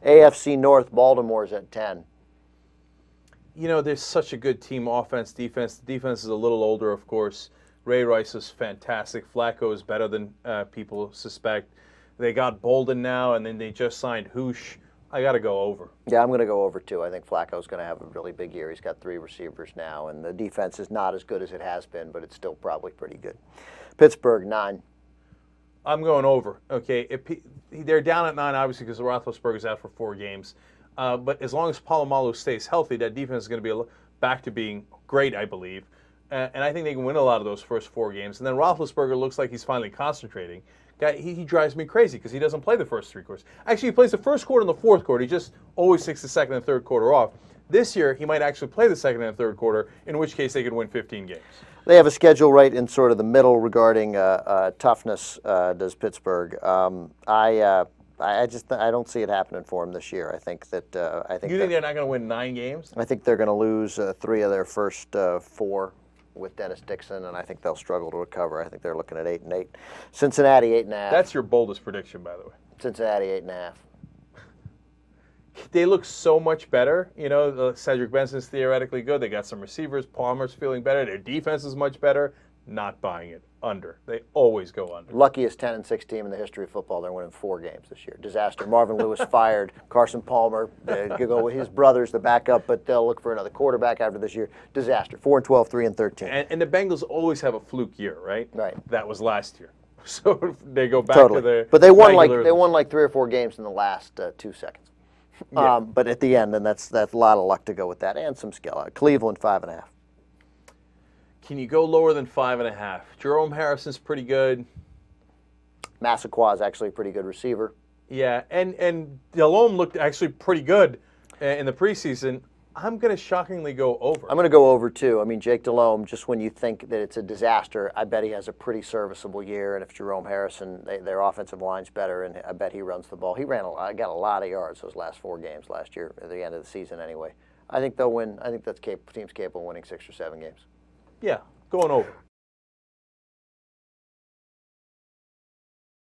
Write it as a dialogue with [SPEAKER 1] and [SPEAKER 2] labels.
[SPEAKER 1] AFC North, Baltimore's at 10.
[SPEAKER 2] You know, there's such a good team, offense, defense. The defense is a little older, of course. Ray Rice is fantastic. Flacco is better than people suspect. They got Bolden now, and then they just signed Hoosh. I got to go over.
[SPEAKER 1] Yeah, I'm going to go over too. I think Flacco's going to have a really big year. He's got 3 receivers now, and the defense is not as good as it has been, but it's still probably pretty good. Pittsburgh, 9.
[SPEAKER 2] I'm going over. Okay, they're down at 9, obviously, because Roethlisberger's out for 4 games. But as long as Polamalu stays healthy, that defense is going to be back to being great, I believe. And I think they can win a lot of those first 4 games. And then Roethlisberger looks like he's finally concentrating. He drives me crazy because he doesn't play the first 3 quarters. Actually, he plays the first quarter and the fourth quarter. He just always takes the second and third quarter off. This year, he might actually play the second and third quarter, in which case they could win 15 games.
[SPEAKER 1] They have a schedule right in sort of the middle regarding toughness, does Pittsburgh. I don't see it happening for them this year. I think that
[SPEAKER 2] You think they're not going to win 9 games?
[SPEAKER 1] I think they're going to lose 3 of their first 4 with Dennis Dixon, and I think they'll struggle to recover. I think they're looking at 8-8. Cincinnati 8.5.
[SPEAKER 2] That's your boldest prediction, by the way.
[SPEAKER 1] Cincinnati 8.5.
[SPEAKER 2] They look so much better. You know, Cedric Benson's theoretically good. They got some receivers. Palmer's feeling better. Their defense is much better. Not buying it. Under. They always go under.
[SPEAKER 1] Luckiest 10-6 team in the history of football. They're winning 4 games this year. Disaster. Marvin Lewis fired. Carson Palmer. They could go with his brothers, the backup, but they'll look for another quarterback after this year. Disaster. 4-12, 3-13.
[SPEAKER 2] And the Bengals always have a fluke year, right?
[SPEAKER 1] Right.
[SPEAKER 2] That was last year. So they go back
[SPEAKER 1] totally.
[SPEAKER 2] to their.
[SPEAKER 1] But they won like 3 or 4 games in the last 2 seconds.
[SPEAKER 2] Yeah.
[SPEAKER 1] But at the end, and that's a lot of luck to go with that, and some skill. Cleveland 5.5.
[SPEAKER 2] Can you go lower than 5.5? Jerome Harrison's pretty good.
[SPEAKER 1] Massaquoi is actually a pretty good receiver.
[SPEAKER 2] Yeah, and Delhomme looked actually pretty good in the preseason. I'm going to shockingly go over.
[SPEAKER 1] I'm going to go over too. I mean, Jake Delhomme, just when you think that it's a disaster, I bet he has a pretty serviceable year. And if Jerome Harrison, their offensive line's better, and I bet he runs the ball. He got a lot of yards those last 4 games last year at the end of the season anyway. I think they'll win. I think that team's capable of winning 6 or 7 games.
[SPEAKER 2] Yeah, going over.